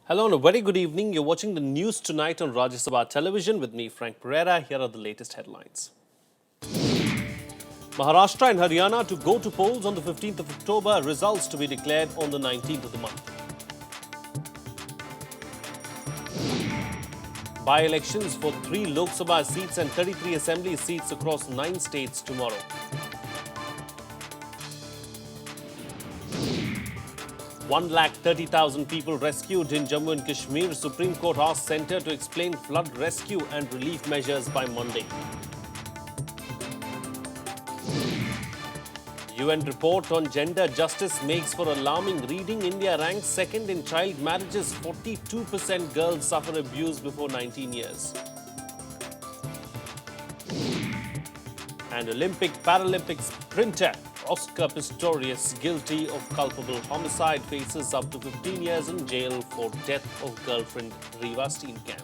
Hello and a very good evening. You're watching the news tonight on Rajya Sabha television with me, Frank Pereira. Here are the latest headlines. Maharashtra and Haryana to go to polls on the 15th of October. Results to be declared on the 19th of the month. By-elections for 3 Lok Sabha seats and 33 assembly seats across 9 states tomorrow. One lakh 30,000 people rescued in Jammu and Kashmir. Supreme Court asks Centre to explain flood rescue and relief measures by Monday. UN report on gender justice makes for alarming reading. India ranks second in child marriages. 42% girls suffer abuse before 19 years. And Olympic-Paralympic sprinter Oscar Pistorius, guilty of culpable homicide, faces up to 15 years in jail for death of girlfriend Riva Steenkamp.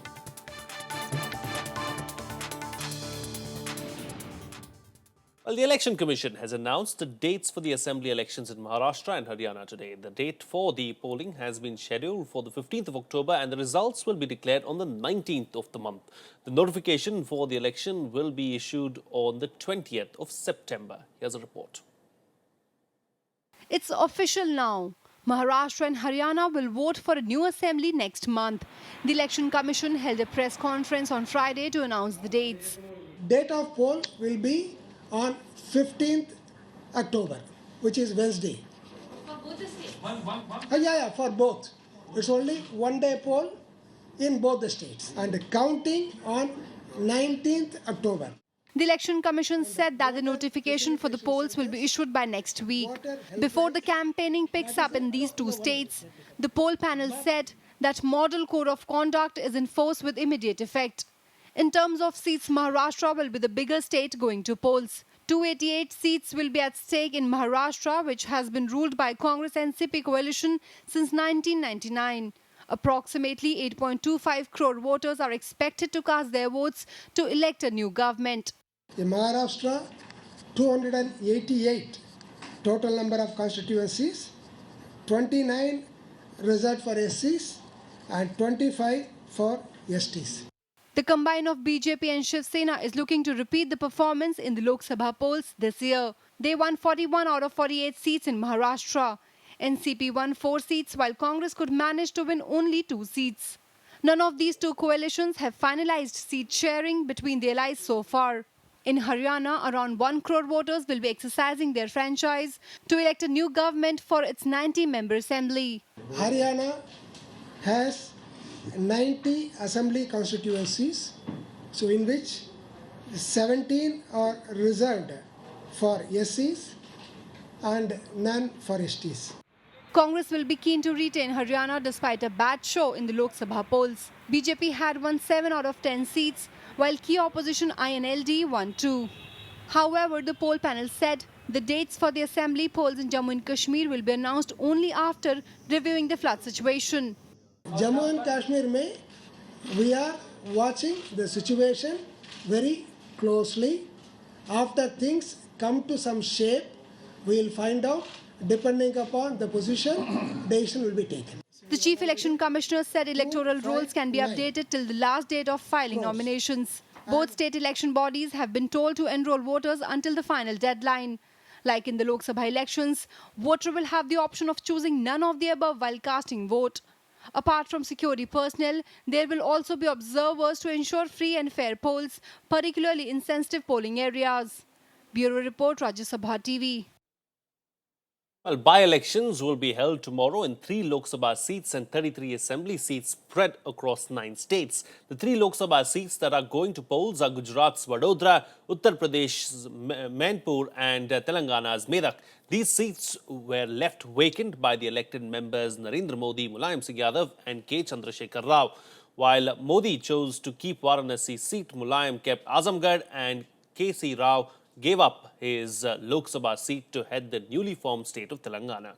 Well, the Election Commission has announced the dates for the assembly elections in Maharashtra and Haryana today. The date for the polling has been scheduled for the 15th of October and the results will be declared on the 19th of the month. The notification for the election will be issued on the 20th of September. Here's a report. It's official now. Maharashtra and Haryana will vote for a new assembly next month. The Election Commission held a press conference on Friday to announce the dates. Date of poll will be on 15th October, which is Wednesday. For both the states? Yeah, for both. It's only one-day poll in both the states and counting on 19th October. The Election Commission said that the notification for the polls will be issued by next week. Before the campaigning picks up in these two states, the poll panel said that Model Code of Conduct is in force with immediate effect. In terms of seats, Maharashtra will be the bigger state going to polls. 288 seats will be at stake in Maharashtra, which has been ruled by Congress-NCP coalition since 1999. Approximately 8.25 crore voters are expected to cast their votes to elect a new government. In Maharashtra, 288 total number of constituencies, 29 reserved for SCs and 25 for STs. The combine of BJP and Shiv Sena is looking to repeat the performance in the Lok Sabha polls this year. They won 41 out of 48 seats in Maharashtra. NCP won 4 seats while Congress could manage to win only 2 seats. None of these two coalitions have finalized seat sharing between the allies so far. In Haryana, around 1 crore voters will be exercising their franchise to elect a new government for its 90-member assembly. Haryana has 90 assembly constituencies, so in which 17 are reserved for SCs and none for STs. Congress will be keen to retain Haryana despite a bad show in the Lok Sabha polls. BJP had won 7 out of 10 seats, while key opposition INLD won 2. However, the poll panel said the dates for the assembly polls in Jammu and Kashmir will be announced only after reviewing the flood situation. Jammu and Kashmir mein, we are watching the situation very closely. After things come to some shape, we will find out. Depending upon the position, decision will be taken. The Chief Election Commissioner said electoral rolls can be updated till the last date of filing nominations. Both state election bodies have been told to enroll voters until the final deadline. Like in the Lok Sabha elections, voter will have the option of choosing none of the above while casting vote. Apart from security personnel, there will also be observers to ensure free and fair polls, particularly in sensitive polling areas. Bureau Report, Rajya Sabha TV. Well, by-elections will be held tomorrow in 3 Lok Sabha seats and 33 assembly seats spread across 9 states. The 3 Lok Sabha seats that are going to polls are Gujarat's Vadodara, Uttar Pradesh's Mainpur and Telangana's Medak. These seats were left vacant by the elected members Narendra Modi, Mulayam Singh Yadav and K. Chandrasekhar Rao. While Modi chose to keep Varanasi seat, Mulayam kept Azamgarh and K.C. Rao gave up his Lok Sabha seat to head the newly formed state of Telangana.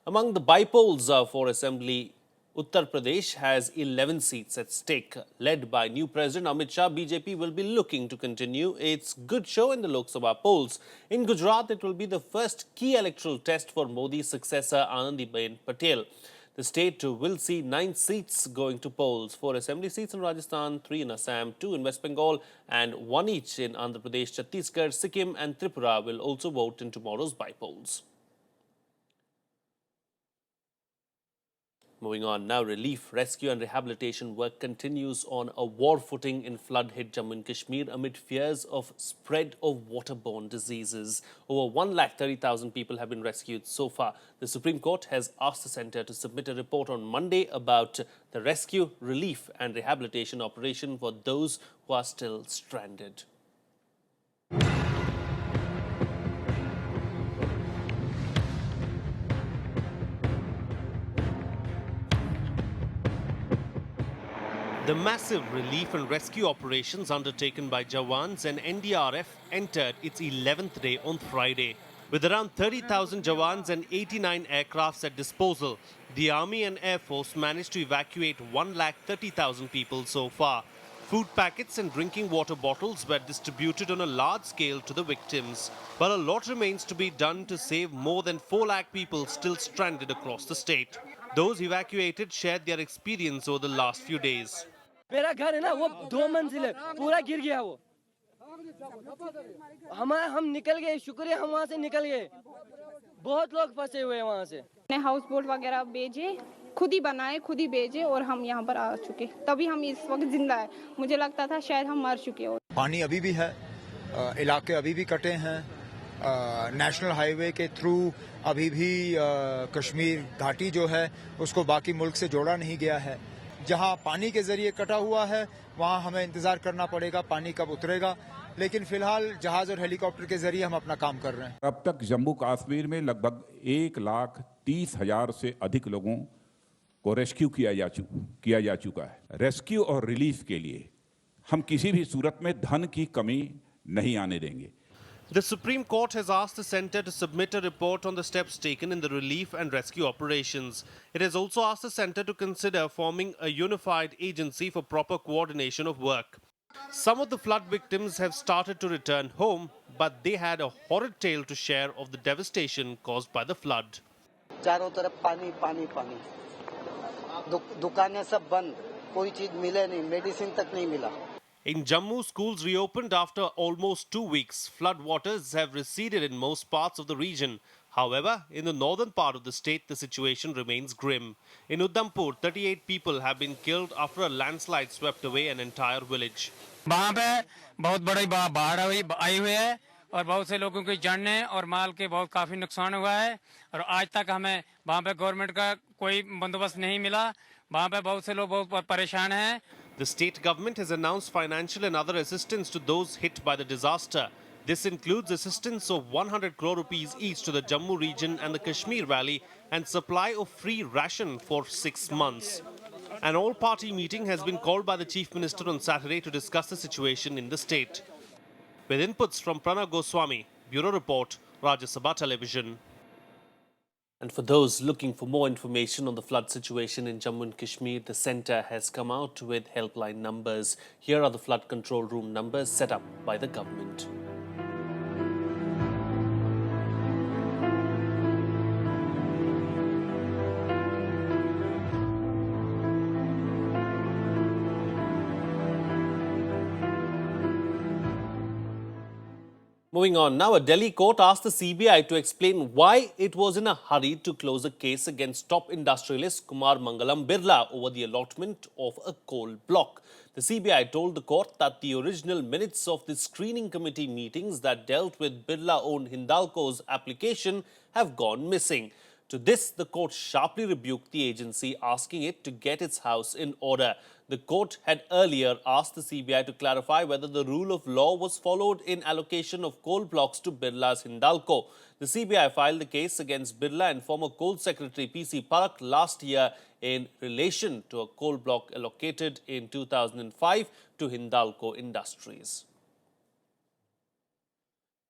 Among the by-polls for assembly, Uttar Pradesh has 11 seats at stake. Led by new President Amit Shah, BJP will be looking to continue its good show in the Lok Sabha polls. In Gujarat, it will be the first key electoral test for Modi's successor Anandiben Patel. The state will see 9 seats going to polls, 4 assembly seats in Rajasthan, 3 in Assam, 2 in West Bengal and 1 each in Andhra Pradesh, Chhattisgarh, Sikkim and Tripura will also vote in tomorrow's by-polls. Moving on now, relief, rescue and rehabilitation work continues on a war footing in flood-hit Jammu and Kashmir amid fears of spread of waterborne diseases. Over 130,000 people have been rescued so far. The Supreme Court has asked the centre to submit a report on Monday about the rescue, relief and rehabilitation operation for those who are still stranded. The massive relief and rescue operations undertaken by Jawans and NDRF entered its 11th day on Friday. With around 30,000 Jawans and 89 aircrafts at disposal, the Army and Air Force managed to evacuate 130,000 people so far. Food packets and drinking water bottles were distributed on a large scale to the victims. But a lot remains to be done to save more than 4 lakh people still stranded across the state. Those evacuated shared their experience over the last few days. मेरा घर है ना वो 2 मंजिल है, पूरा गिर गया वो। हम निकल गए, शुक्र है हम वहाँ से निकल गए। बहुत लोग फंसे हुए हैं वहाँ से। ने हाउस बोट वगैरह भेजे, खुद ही बनाए, खुद ही भेजे और हम यहाँ पर आ चुके। तभी हम इस वक्त जिंदा है। मुझे लगता था शायद हम मर चुके हो। पानी अभी भी है, इलाके अभी भी कटे हैं। नेशनल हाईवे के थ्रू अभी भी कश्मीर घाटी जो है उसको बाकी मुल्क से जोड़ा नहीं गया है। जहां पानी के जरिए कटा हुआ है वहां हमें इंतजार करना पड़ेगा पानी कब उतरेगा, लेकिन फिलहाल जहाज और हेलीकॉप्टर के जरिए हम अपना काम कर रहे हैं। अब तक जम्मू कश्मीर में लगभग 1,30,000 से अधिक लोगों को रेस्क्यू किया जा चुका है। रेस्क्यू और रिलीफ के लिए हम किसी भी सूरत में धन की कमी नहीं आने देंगे। The Supreme Court has asked the centre to submit a report on the steps taken in the relief and rescue operations. It has also asked the centre to consider forming a unified agency for proper coordination of work. Some of the flood victims have started to return home, but they had a horrid tale to share of the devastation caused by the flood. चारों तरफ पानी पानी पानी, दुकानें सब बंद, कोई चीज मिले नहीं, मेडिसिन तक नहीं मिला। In Jammu, schools reopened after almost 2 weeks. Flood waters have receded in most parts of the region. However, in the northern part of the state, the situation remains grim. In Udhampur, 38 people have been killed after a landslide swept away an entire village. वहाँ पे बहुत बड़ी बाढ़ आई हुई है और बहुत से लोगों की जाने और माल के बहुत काफी नुकसान हुआ है और आज तक हमें वहाँ पे गवर्नमेंट का कोई बंदोबस्त नहीं मिला। वहाँ पे बहुत से लोग बहुत परेशान हैं। The state government has announced financial and other assistance to those hit by the disaster. This includes assistance of 100 crore rupees each to the Jammu region and the Kashmir Valley and supply of free ration for 6 months. An all-party meeting has been called by the Chief Minister on Saturday to discuss the situation in the state. With inputs from Pranav Goswami, Bureau Report, Rajya Sabha Television. And for those looking for more information on the flood situation in Jammu and Kashmir, the centre has come out with helpline numbers. Here are the flood control room numbers set up by the government. Moving on, now a Delhi court asked the CBI to explain why it was in a hurry to close a case against top industrialist Kumar Mangalam Birla over the allotment of a coal block. The CBI told the court that the original minutes of the screening committee meetings that dealt with Birla-owned Hindalco's application have gone missing. To this, the court sharply rebuked the agency, asking it to get its house in order. The court had earlier asked the CBI to clarify whether the rule of law was followed in allocation of coal blocks to Birla's Hindalco. The CBI filed the case against Birla and former Coal Secretary PC Parak last year in relation to a coal block allocated in 2005 to Hindalco Industries.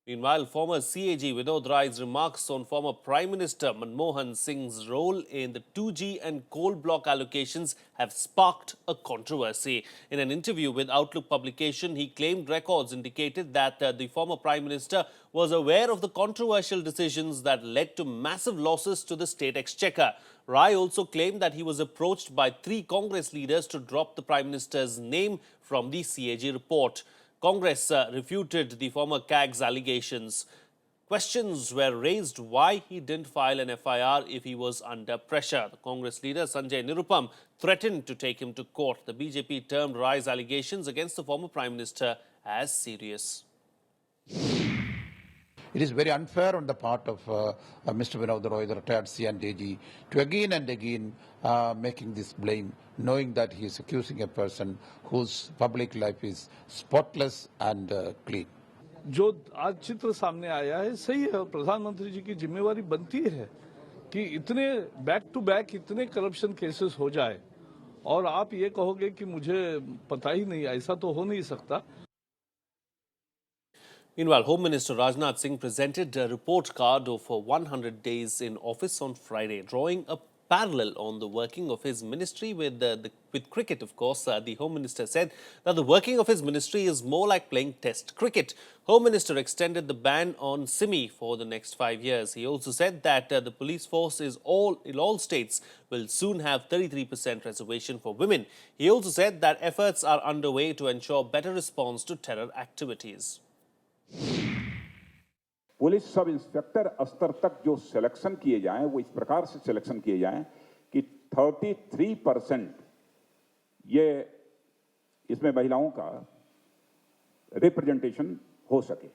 Meanwhile, former CAG Vinod Rai's remarks on former Prime Minister Manmohan Singh's role in the 2G and coal block allocations have sparked a controversy. In an interview with Outlook publication, he claimed records indicated that the former Prime Minister was aware of the controversial decisions that led to massive losses to the state exchequer. Rai also claimed that he was approached by 3 Congress leaders to drop the Prime Minister's name from the CAG report. Congress refuted the former CAG's allegations. Questions were raised why he didn't file an FIR if he was under pressure. The Congress leader Sanjay Nirupam threatened to take him to court. The BJP termed Rai's allegations against the former Prime Minister as serious. It is very unfair on the part of Mr. Vinod Roy, the retired CNDG, to again and again making this blame, knowing that he is accusing a person whose public life is spotless and clean. जो आज चित्र सामने आया है सही है, प्रधानमंत्री जी की जिम्मेवारी बनती है कि इतने बैक टू बैक इतने करप्शन केसेस हो जाए और आप ये कहोगे कि मुझे पता ही नहीं, ऐसा तो हो नहीं सकता. Meanwhile, Home Minister Rajnath Singh presented a report card of 100 days in office on Friday, drawing a parallel on the working of his ministry with cricket. Of course, the Home Minister said that the working of his ministry is more like playing test cricket. Home Minister extended the ban on Simi for the next 5 years. He also said that the police force in all states will soon have 33% reservation for women. He also said that efforts are underway to ensure better response to terror activities. Police sub inspector स्तर तक जो selection किए जाएं वो इस प्रकार से selection किए जाएं कि 33% ये इसमें महिलाओं का रिप्रेजेंटेशन हो सके.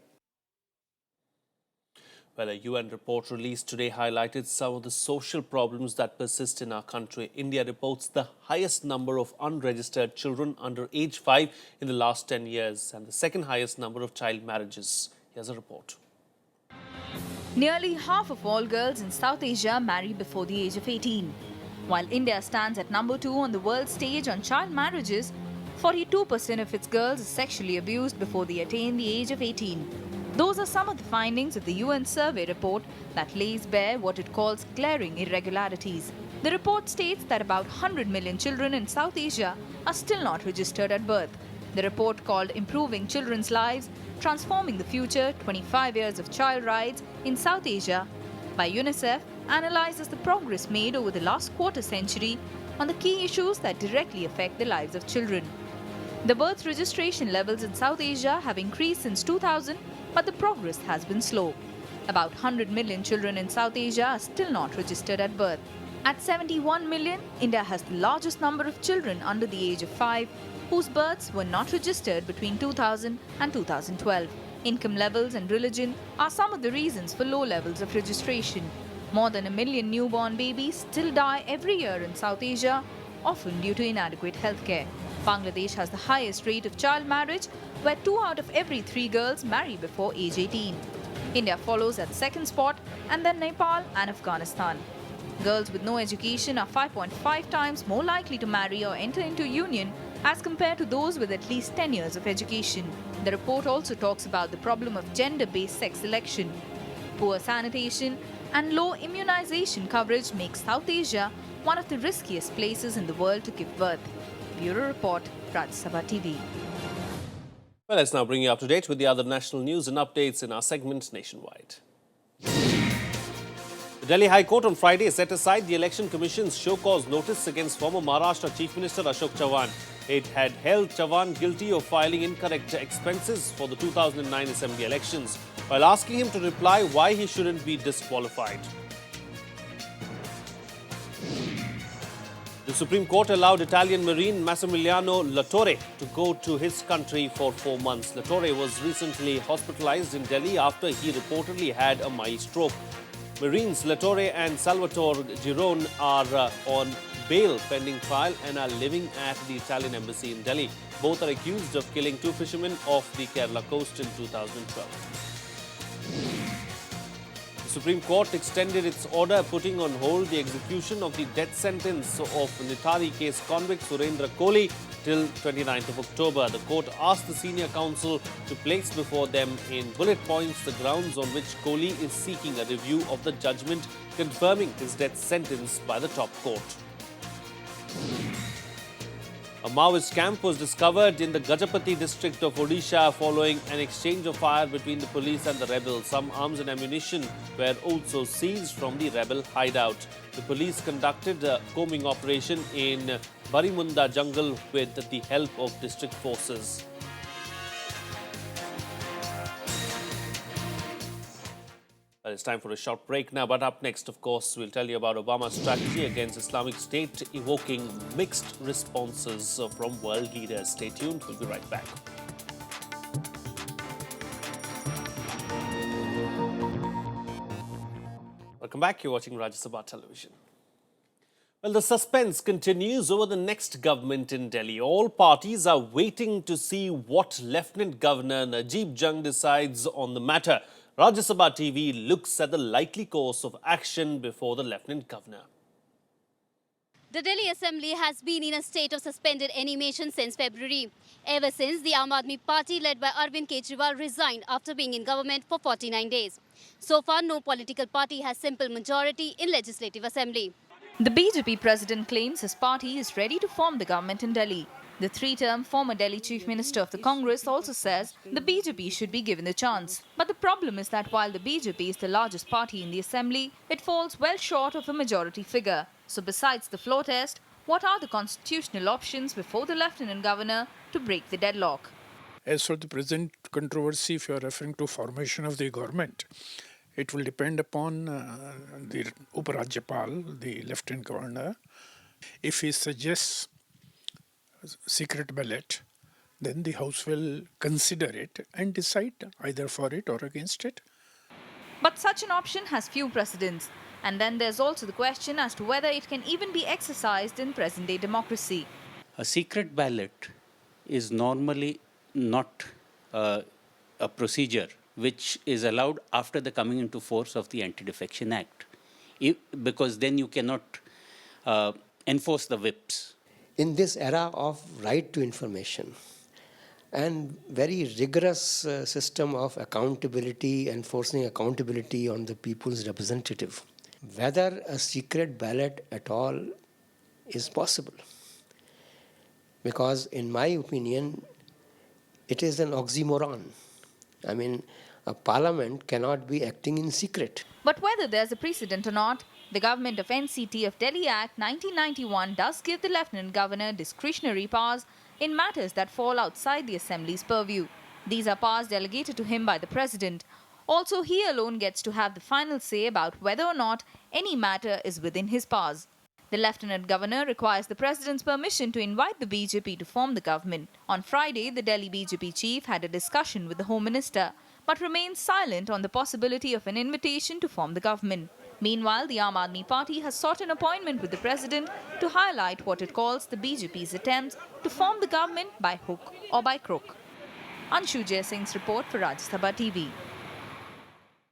Well, a UN report released today highlighted some of the social problems that persist in our country. India reports the highest number of unregistered children under age 5 in the last 10 years and the second highest number of child marriages. Here's a report. Nearly half of all girls in South Asia marry before the age of 18. While India stands at number 2 on the world stage on child marriages, 42% of its girls are sexually abused before they attain the age of 18. Those are some of the findings of the UN survey report that lays bare what it calls glaring irregularities. The report states that about 100 million children in South Asia are still not registered at birth. The report, called Improving Children's Lives, Transforming the Future, 25 Years of Child Rights in South Asia, by UNICEF, analyzes the progress made over the last quarter century on the key issues that directly affect the lives of children. The birth registration levels in South Asia have increased since 2000, but the progress has been slow. About 100 million children in South Asia are still not registered at birth. At 71 million, India has the largest number of children under the age of 5 whose births were not registered between 2000 and 2012. Income levels and religion are some of the reasons for low levels of registration. More than 1 million newborn babies still die every year in South Asia, often due to inadequate healthcare. Bangladesh has the highest rate of child marriage, where 2 out of every 3 girls marry before age 18. India follows at the second spot, and then Nepal and Afghanistan. Girls with no education are 5.5 times more likely to marry or enter into union as compared to those with at least 10 years of education. The report also talks about the problem of gender-based sex selection. Poor sanitation and low immunization coverage makes South Asia one of the riskiest places in the world to give birth. Bureau Report, Rajya Sabha TV. Well, let's now bring you up to date with the other national news and updates in our segment Nationwide. The Delhi High Court on Friday set aside the Election Commission's show-cause notice against former Maharashtra Chief Minister Ashok Chavan. It had held Chavan guilty of filing incorrect expenses for the 2009 Assembly elections, while asking him to reply why he shouldn't be disqualified. The Supreme Court allowed Italian Marine Massimiliano Latorre to go to his country for 4 months. Latorre was recently hospitalized in Delhi after he reportedly had a mild stroke. Marines Latorre and Salvatore Girone are on bail pending trial and are living at the Italian embassy in Delhi. Both are accused of killing 2 fishermen off the Kerala coast in 2012. The Supreme Court extended its order putting on hold the execution of the death sentence of Nithari case convict Surendra Kohli till 29th of October. The court asked the senior counsel to place before them in bullet points the grounds on which Kohli is seeking a review of the judgment confirming his death sentence by the top court. A Maoist camp was discovered in the Gajapati district of Odisha following an exchange of fire between the police and the rebels. Some arms and ammunition were also seized from the rebel hideout. The police conducted a combing operation in Barimunda jungle with the help of district forces. Well, it's time for a short break now, but up next, of course, we'll tell you about Obama's strategy against Islamic State, evoking mixed responses from world leaders. Stay tuned, we'll be right back. Welcome back, you're watching Rajya Sabha Television. Well, the suspense continues over the next government in Delhi. All parties are waiting to see what Lieutenant Governor Najib Jung decides on the matter. Rajya Sabha TV looks at the likely course of action before the Lieutenant Governor. The Delhi Assembly has been in a state of suspended animation since February, ever since the Aam Aadmi Party led by Arvind Kejriwal resigned after being in government for 49 days. So far, no political party has simple majority in Legislative Assembly. The BJP president claims his party is ready to form the government in Delhi. The three-term former Delhi Chief Minister of the Congress also says the BJP should be given the chance. But the problem is that while the BJP is the largest party in the Assembly, it falls well short of a majority figure. So besides the floor test, what are the constitutional options before the Lieutenant Governor to break the deadlock? As for the present controversy, if you are referring to formation of the government, it will depend upon the Uparajyapal, the Lieutenant Governor. If he suggests secret ballot, then the House will consider it and decide either for it or against it. But such an option has few precedents. And then there's also the question as to whether it can even be exercised in present-day democracy. A secret ballot is normally not a procedure which is allowed after the coming into force of the Anti-Defection Act, because then you cannot enforce the whips. In this era of right to information and very rigorous system of accountability, enforcing accountability on the people's representative, whether a secret ballot at all is possible. Because in my opinion, it is an oxymoron. I mean, a parliament cannot be acting in secret. But whether there's a precedent or not, the government of NCT of Delhi Act 1991 does give the Lieutenant Governor discretionary powers in matters that fall outside the Assembly's purview. These are powers delegated to him by the President. Also, he alone gets to have the final say about whether or not any matter is within his powers. The Lieutenant Governor requires the President's permission to invite the BJP to form the government. On Friday, the Delhi BJP chief had a discussion with the Home Minister, but remained silent on the possibility of an invitation to form the government. Meanwhile, the Aam Aadmi Party has sought an appointment with the President to highlight what it calls the BJP's attempts to form the government by hook or by crook. Anshu Jaisingh's report for Rajya Sabha TV.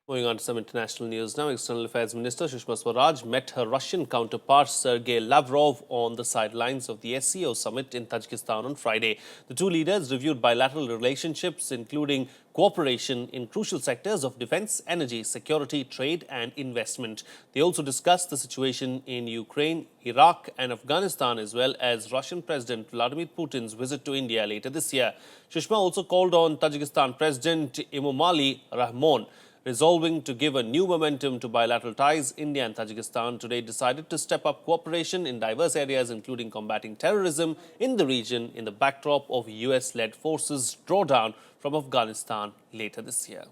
Moving on to some international news now, External Affairs Minister Sushma Swaraj met her Russian counterpart Sergei Lavrov on the sidelines of the SCO summit in Tajikistan on Friday. The two leaders reviewed bilateral relationships, including cooperation in crucial sectors of defense, energy, security, trade and investment. They also discussed the situation in Ukraine, Iraq and Afghanistan, as well as Russian President Vladimir Putin's visit to India later this year. Sushma also called on Tajikistan President Emomali Rahmon, resolving to give a new momentum to bilateral ties. India and Tajikistan today decided to step up cooperation in diverse areas, including combating terrorism in the region in the backdrop of US-led forces drawdown from Afghanistan later this year.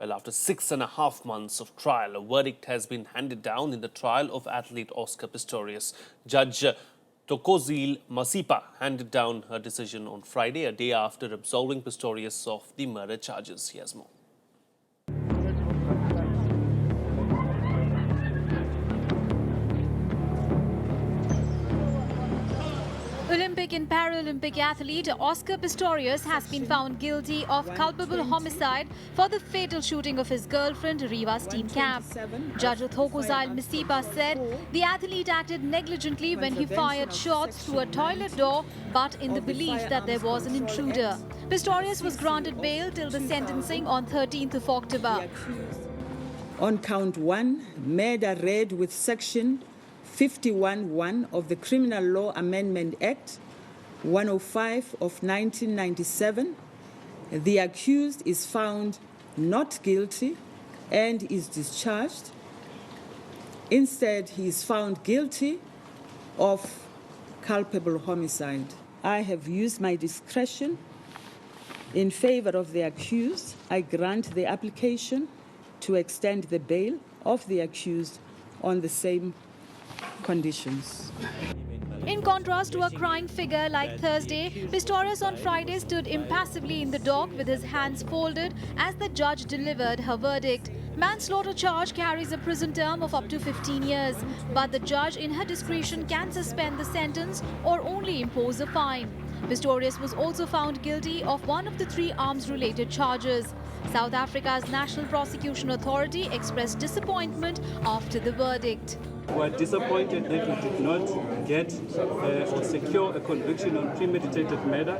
Well, after 6.5 months of trial, a verdict has been handed down in the trial of athlete Oscar Pistorius. Judge Tokozil Masipa handed down her decision on Friday, a day after absolving Pistorius of the murder charges. Here's more. Olympic American Paralympic athlete Oscar Pistorius has been found guilty of culpable homicide for the fatal shooting of his girlfriend Riva Steenkamp. Judge Thokozile Misipa said the athlete acted negligently when he fired shots through a toilet door, but in the belief that there was an intruder. Pistorius was granted bail till the sentencing on 13th of October. On count 1, murder read with section 51(1) of the Criminal Law Amendment Act 105 of 1997, the accused is found not guilty and is discharged. Instead, he is found guilty of culpable homicide. I have used my discretion in favor of the accused. I grant the application to extend the bail of the accused on the same conditions. In contrast to a crying figure like Thursday, Pistorius on Friday stood impassively in the dock with his hands folded as the judge delivered her verdict. Manslaughter charge carries a prison term of up to 15 years, but the judge in her discretion can suspend the sentence or only impose a fine. Pistorius was also found guilty of one of the 3 arms-related charges. South Africa's National Prosecution Authority expressed disappointment after the verdict. We are disappointed that we did not get or secure a conviction on premeditated murder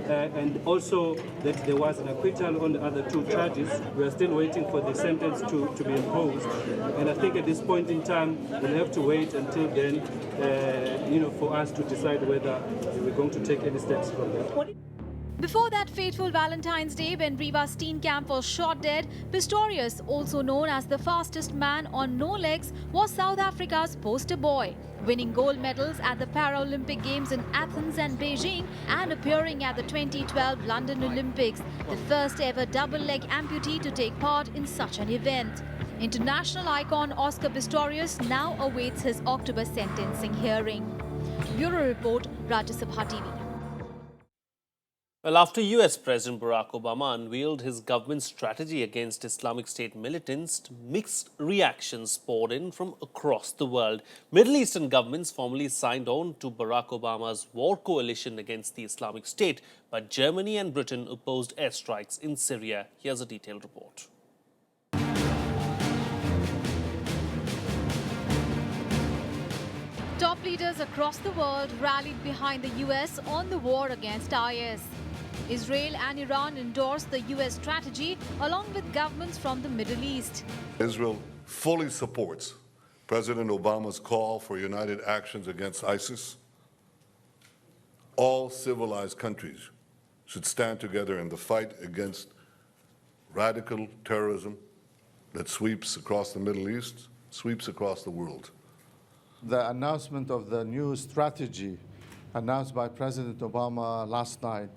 and also that there was an acquittal on the other 2 charges. We are still waiting for the sentence to be imposed, and I think at this point in time we'll have to wait until then for us to decide whether we're going to take any steps from there. Before that fateful Valentine's Day when Riva Steenkamp was shot dead, Pistorius, also known as the fastest man on no legs, was South Africa's poster boy, winning gold medals at the Paralympic Games in Athens and Beijing and appearing at the 2012 London Olympics, the first ever double-leg amputee to take part in such an event. International icon Oscar Pistorius now awaits his October sentencing hearing. Bureau Report, Rajya Sabha TV. Well, after US President Barack Obama unveiled his government's strategy against Islamic State militants, mixed reactions poured in from across the world. Middle Eastern governments formally signed on to Barack Obama's war coalition against the Islamic State, but Germany and Britain opposed airstrikes in Syria. Here's a detailed report. Top leaders across the world rallied behind the US on the war against IS. Israel and Iran endorsed the US strategy along with governments from the Middle East. Israel fully supports President Obama's call for united actions against ISIS. All civilized countries should stand together in the fight against radical terrorism that sweeps across the Middle East, sweeps across the world. The announcement of the new strategy announced by President Obama last night,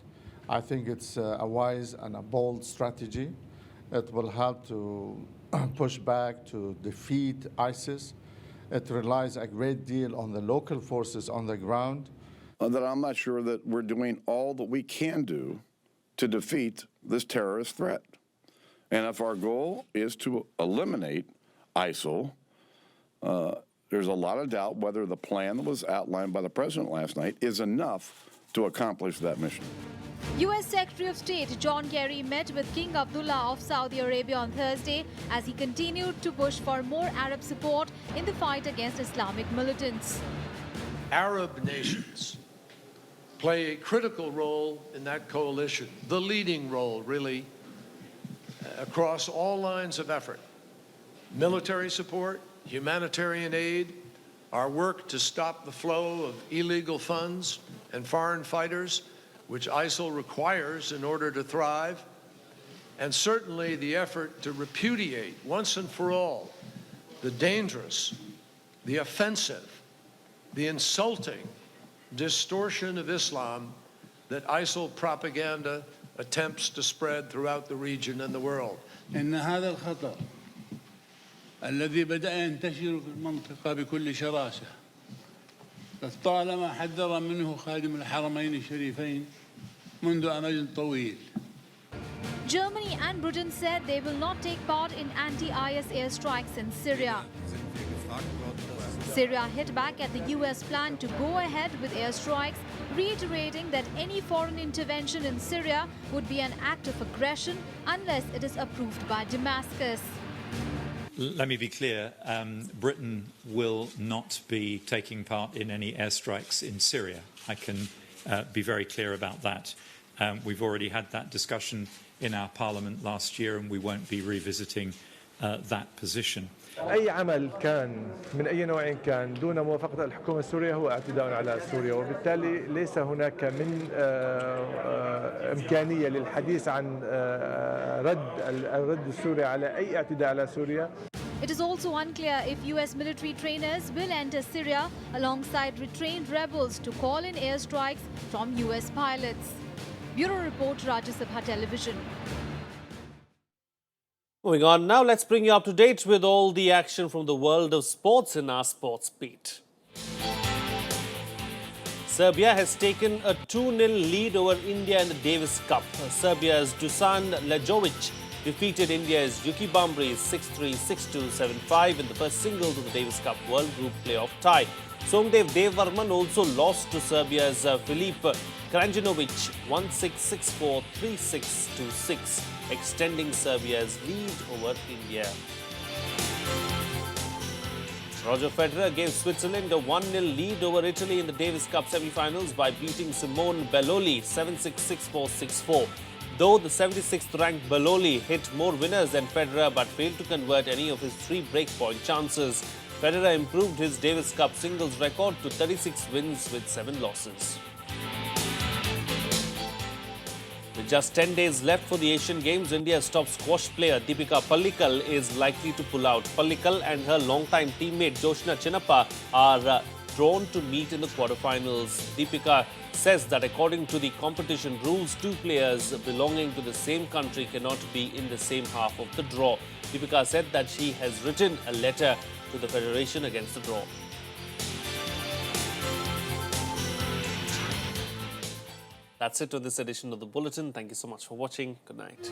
I think it's a wise and a bold strategy. It will help to push back, to defeat ISIS. It relies a great deal on the local forces on the ground. That I'm not sure that we're doing all that we can do to defeat this terrorist threat. And if our goal is to eliminate ISIL, there's a lot of doubt whether the plan that was outlined by the president last night is enough to accomplish that mission. US Secretary of State John Kerry met with King Abdullah of Saudi Arabia on Thursday as he continued to push for more Arab support in the fight against Islamic militants. Arab nations play a critical role in that coalition, the leading role, really, across all lines of effort. Military support, humanitarian aid, our work to stop the flow of illegal funds and foreign fighters, which ISIL requires in order to thrive, and certainly the effort to repudiate once and for all the dangerous, the offensive, the insulting distortion of Islam that ISIL propaganda attempts to spread throughout the region and the world. إن هذا الخطر الذي بدأ ينتشر في المنطقة بكل شراسة طالما حذر منه خادم الحرمين الشريفين منذ أمد طويل. Germany and Britain said they will not take part in anti-IS airstrikes in Syria. Syria hit back at the US plan to go ahead with airstrikes, reiterating that any foreign intervention in Syria would be an act of aggression unless it is approved by Damascus. Let me be clear, Britain will not be taking part in any airstrikes in Syria. I can be very clear about that. We've already had that discussion in our Parliament last year, and we won't be revisiting that position. أي عمل كان من أي نوع كان دون موافقة الحكومة السورية هو اعتداء على سوريا، وبالتالي ليس هناك من إمكانية للحديث عن الرد السوري على أي اعتداء على سوريا. It is also unclear if US military trainers will enter Syria alongside retrained rebels to call in airstrikes from US pilots. Bureau Report, Rajya Sabha Television. Moving on now, let's bring you up to date with all the action from the world of sports in our sports beat. Serbia has taken a 2-0 lead over India in the Davis Cup. Serbia's Dusan Lajovic defeated India's Yuki Bambri 6-3, 6-2, 7-5 in the first singles of the Davis Cup World Group playoff tie. Somdev Devvarman also lost to Serbia's Filip Kranjanovic 1-6, 6-4, 3-6, 2-6, extending Serbia's lead over India. Roger Federer gave Switzerland a 1-0 lead over Italy in the Davis Cup semi-finals by beating Simone Belloli 7-6, 6-4, 6-4. Though the 76th ranked Belloli hit more winners than Federer but failed to convert any of his 3 breakpoint chances, Federer improved his Davis Cup singles record to 36 wins with 7 losses. With just 10 days left for the Asian Games, India's top squash player Deepika Pallikal is likely to pull out. Pallikal and her longtime teammate Joshna Chinnappa are drawn to meet in the quarterfinals. Deepika says that according to the competition rules, 2 players belonging to the same country cannot be in the same half of the draw. Deepika said that she has written a letter to the Federation against the draw. That's it for this edition of the Bulletin. Thank you so much for watching. Good night.